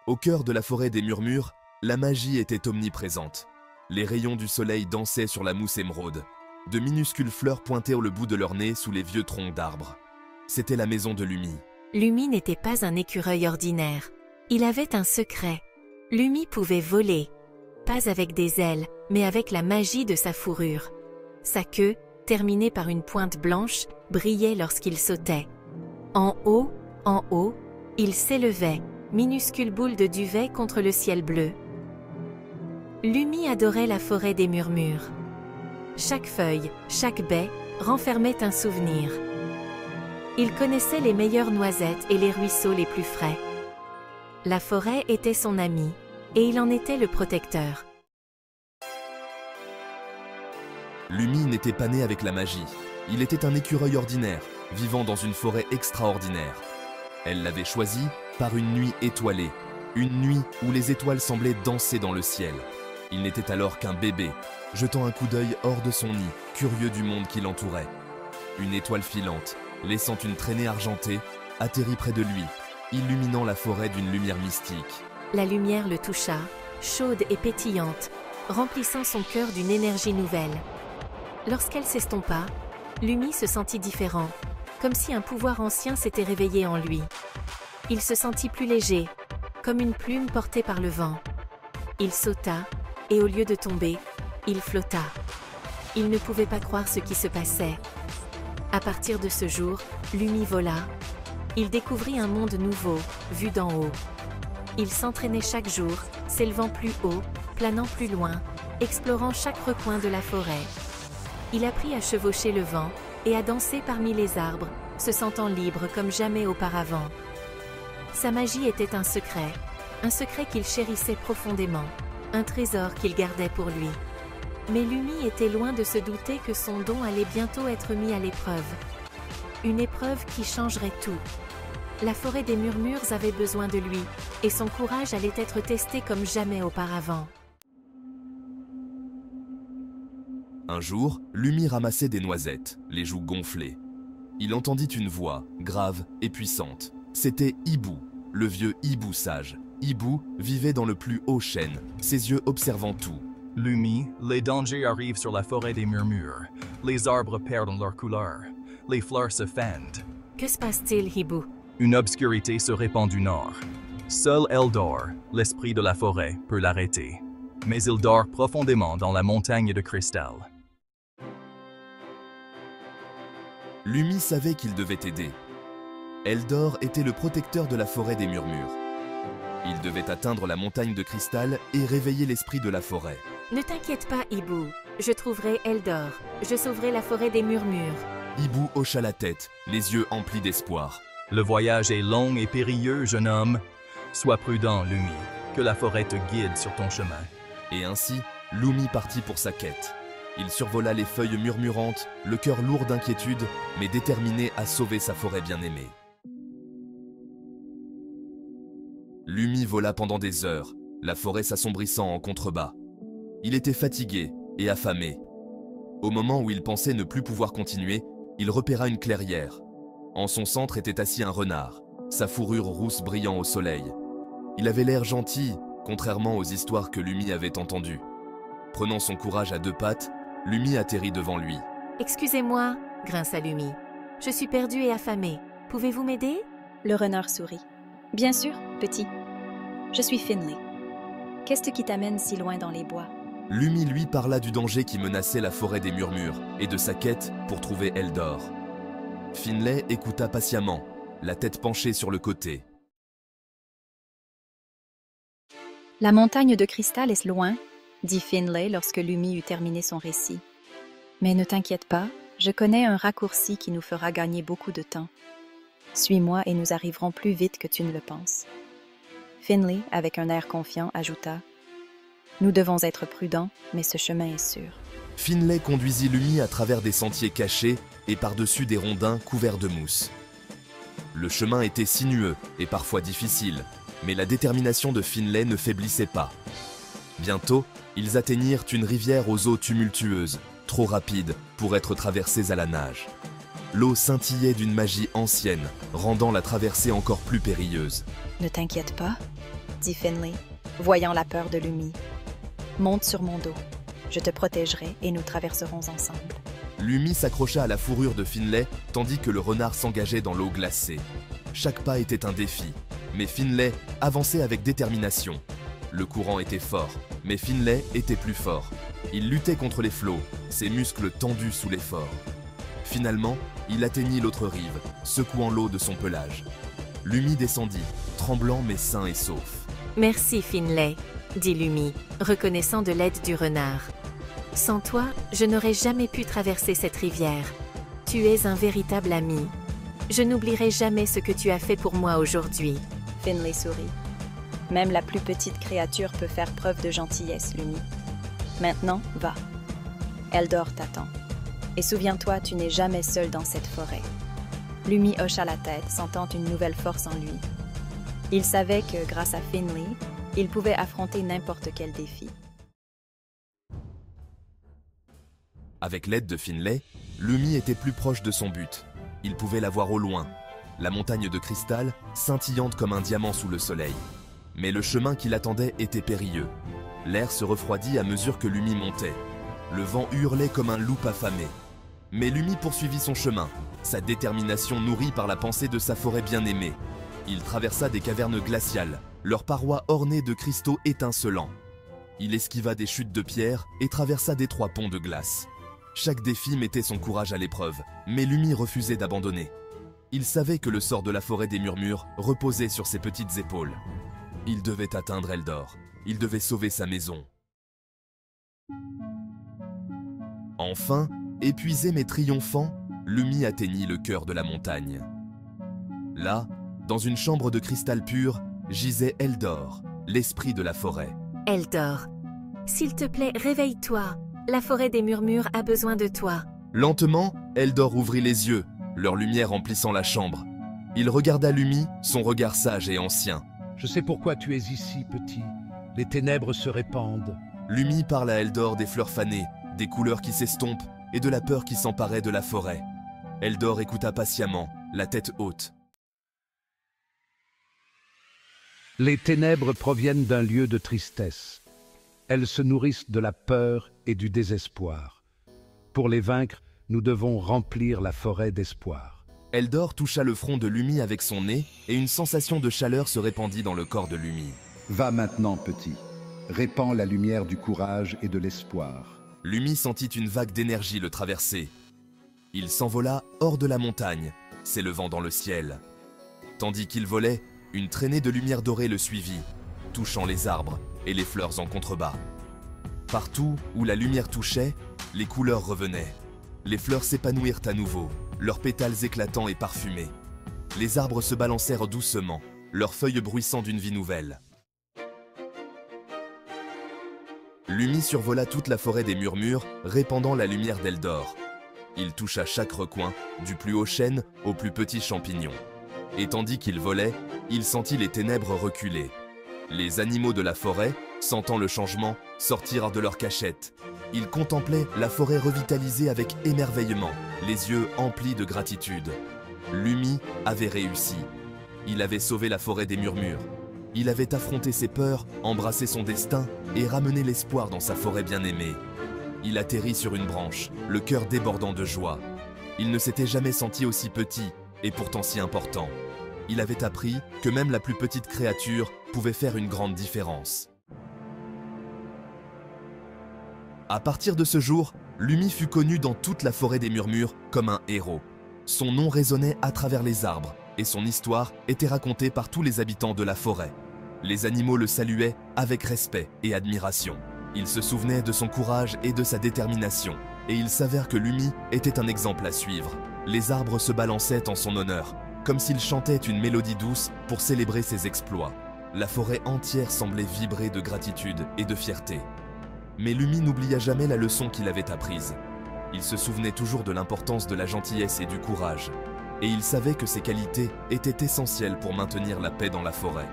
Au cœur de la forêt des murmures, la magie était omniprésente. Les rayons du soleil dansaient sur la mousse émeraude. De minuscules fleurs pointaient le bout de leur nez sous les vieux troncs d'arbres. C'était la maison de Lumi. Lumi n'était pas un écureuil ordinaire. Il avait un secret. Lumi pouvait voler. Pas avec des ailes, mais avec la magie de sa fourrure. Sa queue, terminée par une pointe blanche, brillait lorsqu'il sautait. En haut, il s'élevait, minuscule boule de duvet contre le ciel bleu. Lumi adorait la forêt des murmures. Chaque feuille, chaque baie, renfermait un souvenir. Il connaissait les meilleures noisettes et les ruisseaux les plus frais. La forêt était son ami, et il en était le protecteur. Lumi n'était pas né avec la magie. Il était un écureuil ordinaire, vivant dans une forêt extraordinaire. Elle l'avait choisi par une nuit étoilée, une nuit où les étoiles semblaient danser dans le ciel. Il n'était alors qu'un bébé, jetant un coup d'œil hors de son nid, curieux du monde qui l'entourait. Une étoile filante, laissant une traînée argentée, atterrit près de lui, illuminant la forêt d'une lumière mystique. La lumière le toucha, chaude et pétillante, remplissant son cœur d'une énergie nouvelle. Lorsqu'elle s'estompa, Lumi se sentit différent, comme si un pouvoir ancien s'était réveillé en lui. Il se sentit plus léger, comme une plume portée par le vent. Il sauta, et au lieu de tomber, il flotta. Il ne pouvait pas croire ce qui se passait. À partir de ce jour, Lumi vola. Il découvrit un monde nouveau, vu d'en haut. Il s'entraînait chaque jour, s'élevant plus haut, planant plus loin, explorant chaque recoin de la forêt. Il apprit à chevaucher le vent et à danser parmi les arbres, se sentant libre comme jamais auparavant. Sa magie était un secret qu'il chérissait profondément, un trésor qu'il gardait pour lui. Mais Lumi était loin de se douter que son don allait bientôt être mis à l'épreuve. Une épreuve qui changerait tout. La forêt des murmures avait besoin de lui, et son courage allait être testé comme jamais auparavant. Un jour, Lumi ramassait des noisettes, les joues gonflées. Il entendit une voix, grave et puissante. C'était Hibou, le vieux hibou sage. Hibou vivait dans le plus haut chêne, ses yeux observant tout. Lumi, les dangers arrivent sur la forêt des murmures. Les arbres perdent leur couleur. Les fleurs se fendent. Que se passe-t-il, Hibou? Une obscurité se répand du nord. Seul Eldor, l'esprit de la forêt, peut l'arrêter. Mais il dort profondément dans la montagne de cristal. Lumi savait qu'il devait aider. Eldor était le protecteur de la forêt des murmures. Il devait atteindre la montagne de cristal et réveiller l'esprit de la forêt. Ne t'inquiète pas, Hibou. Je trouverai Eldor. Je sauverai la forêt des murmures. Hibou hocha la tête, les yeux emplis d'espoir. Le voyage est long et périlleux, jeune homme. Sois prudent, Lumi, que la forêt te guide sur ton chemin. Et ainsi, Lumi partit pour sa quête. Il survola les feuilles murmurantes, le cœur lourd d'inquiétude, mais déterminé à sauver sa forêt bien-aimée. Lumi vola pendant des heures, la forêt s'assombrissant en contrebas. Il était fatigué et affamé. Au moment où il pensait ne plus pouvoir continuer, il repéra une clairière. En son centre était assis un renard, sa fourrure rousse brillant au soleil. Il avait l'air gentil, contrairement aux histoires que Lumi avait entendues. Prenant son courage à deux pattes, Lumi atterrit devant lui. « Excusez-moi, grinça Lumi. Je suis perdu et affamé. Pouvez-vous m'aider ?» Le renard sourit. « Bien sûr, petit. Je suis Finley. Qu'est-ce qui t'amène si loin dans les bois ?» Lumi lui parla du danger qui menaçait la forêt des murmures et de sa quête pour trouver Eldor. Finlay écouta patiemment, la tête penchée sur le côté. « La montagne de cristal est loin, » dit Finlay lorsque Lumi eut terminé son récit. « Mais ne t'inquiète pas, je connais un raccourci qui nous fera gagner beaucoup de temps. Suis-moi et nous arriverons plus vite que tu ne le penses. » Finlay, avec un air confiant, ajouta « Nous devons être prudents, mais ce chemin est sûr. » Finlay conduisit Lumi à travers des sentiers cachés et par-dessus des rondins couverts de mousse. Le chemin était sinueux et parfois difficile, mais la détermination de Finlay ne faiblissait pas. Bientôt, ils atteignirent une rivière aux eaux tumultueuses, trop rapides pour être traversées à la nage. L'eau scintillait d'une magie ancienne, rendant la traversée encore plus périlleuse. « Ne t'inquiète pas, dit Finlay, voyant la peur de Lumi. « Monte sur mon dos. Je te protégerai et nous traverserons ensemble. » Lumi s'accrocha à la fourrure de Finlay tandis que le renard s'engageait dans l'eau glacée. Chaque pas était un défi, mais Finlay avançait avec détermination. Le courant était fort, mais Finlay était plus fort. Il luttait contre les flots, ses muscles tendus sous l'effort. Finalement, il atteignit l'autre rive, secouant l'eau de son pelage. Lumi descendit, tremblant mais sain et sauf. « Merci Finlay », dit Lumi, reconnaissant de l'aide du renard. « Sans toi, je n'aurais jamais pu traverser cette rivière. Tu es un véritable ami. Je n'oublierai jamais ce que tu as fait pour moi aujourd'hui. » Finlay sourit. « Même la plus petite créature peut faire preuve de gentillesse, Lumi. Maintenant, va. Eldor t'attend. Et souviens-toi, tu n'es jamais seul dans cette forêt. » Lumi hocha la tête, sentant une nouvelle force en lui. Il savait que, grâce à Finlay, il pouvait affronter n'importe quel défi. Avec l'aide de Finlay, Lumi était plus proche de son but. Il pouvait la voir au loin, la montagne de cristal scintillante comme un diamant sous le soleil. Mais le chemin qui l'attendait était périlleux. L'air se refroidit à mesure que Lumi montait. Le vent hurlait comme un loup affamé. Mais Lumi poursuivit son chemin, sa détermination nourrie par la pensée de sa forêt bien-aimée. Il traversa des cavernes glaciales, leurs parois ornées de cristaux étincelants. Il esquiva des chutes de pierre et traversa d'étroits ponts de glace. Chaque défi mettait son courage à l'épreuve, mais Lumi refusait d'abandonner. Il savait que le sort de la forêt des murmures reposait sur ses petites épaules. Il devait atteindre Eldor. Il devait sauver sa maison. Enfin, épuisé mais triomphant, Lumi atteignit le cœur de la montagne. Là, dans une chambre de cristal pur, gisait Eldor, l'esprit de la forêt. « Eldor, s'il te plaît, réveille-toi. La forêt des murmures a besoin de toi. » Lentement, Eldor ouvrit les yeux, leur lumière emplissant la chambre. Il regarda Lumi, son regard sage et ancien. « Je sais pourquoi tu es ici, petit. Les ténèbres se répandent. » Lumi parle à Eldor des fleurs fanées, des couleurs qui s'estompent et de la peur qui s'emparait de la forêt. Eldor écouta patiemment, la tête haute. « Les ténèbres proviennent d'un lieu de tristesse. Elles se nourrissent de la peur et du désespoir. Pour les vaincre, nous devons remplir la forêt d'espoir. » Eldor toucha le front de Lumi avec son nez et une sensation de chaleur se répandit dans le corps de Lumi. Va maintenant, petit. Répands la lumière du courage et de l'espoir. Lumi sentit une vague d'énergie le traverser. Il s'envola hors de la montagne, s'élevant dans le ciel. Tandis qu'il volait, une traînée de lumière dorée le suivit, touchant les arbres et les fleurs en contrebas. Partout où la lumière touchait, les couleurs revenaient. Les fleurs s'épanouirent à nouveau, leurs pétales éclatants et parfumés. Les arbres se balancèrent doucement, leurs feuilles bruissant d'une vie nouvelle. Lumi survola toute la forêt des murmures, répandant la lumière d'Eldor. Il toucha chaque recoin, du plus haut chêne au plus petit champignon. Et tandis qu'il volait, il sentit les ténèbres reculer. Les animaux de la forêt, sentant le changement, sortirent de leur cachette. Ils contemplaient la forêt revitalisée avec émerveillement, les yeux emplis de gratitude. Lumi avait réussi. Il avait sauvé la forêt des murmures. Il avait affronté ses peurs, embrassé son destin et ramené l'espoir dans sa forêt bien-aimée. Il atterrit sur une branche, le cœur débordant de joie. Il ne s'était jamais senti aussi petit et pourtant si important. Il avait appris que même la plus petite créature pouvait faire une grande différence. À partir de ce jour, Lumi fut connu dans toute la forêt des murmures comme un héros. Son nom résonnait à travers les arbres et son histoire était racontée par tous les habitants de la forêt. Les animaux le saluaient avec respect et admiration. Ils se souvenaient de son courage et de sa détermination, et il s'avère que Lumi était un exemple à suivre. Les arbres se balançaient en son honneur, comme s'ils chantaient une mélodie douce pour célébrer ses exploits. La forêt entière semblait vibrer de gratitude et de fierté. Mais Lumi n'oublia jamais la leçon qu'il avait apprise. Il se souvenait toujours de l'importance de la gentillesse et du courage, et il savait que ces qualités étaient essentielles pour maintenir la paix dans la forêt.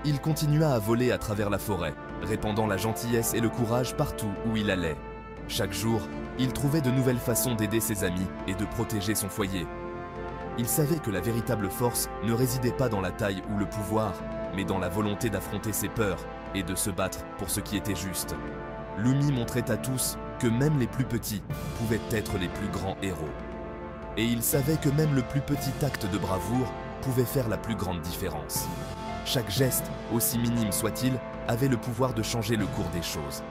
Il continua à voler à travers la forêt, répandant la gentillesse et le courage partout où il allait. Chaque jour, il trouvait de nouvelles façons d'aider ses amis et de protéger son foyer. Il savait que la véritable force ne résidait pas dans la taille ou le pouvoir, mais dans la volonté d'affronter ses peurs et de se battre pour ce qui était juste. Lumi montrait à tous que même les plus petits pouvaient être les plus grands héros. Et il savait que même le plus petit acte de bravoure pouvait faire la plus grande différence. Chaque geste, aussi minime soit-il, avait le pouvoir de changer le cours des choses.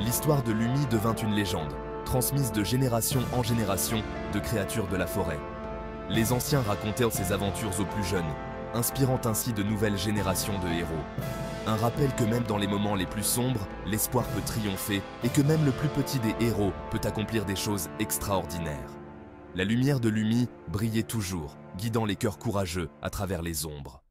L'histoire de Lumi devint une légende, transmise de génération en génération de créatures de la forêt. Les anciens racontèrent ses aventures aux plus jeunes, inspirant ainsi de nouvelles générations de héros. Un rappel que même dans les moments les plus sombres, l'espoir peut triompher et que même le plus petit des héros peut accomplir des choses extraordinaires. La lumière de Lumi brillait toujours, guidant les cœurs courageux à travers les ombres.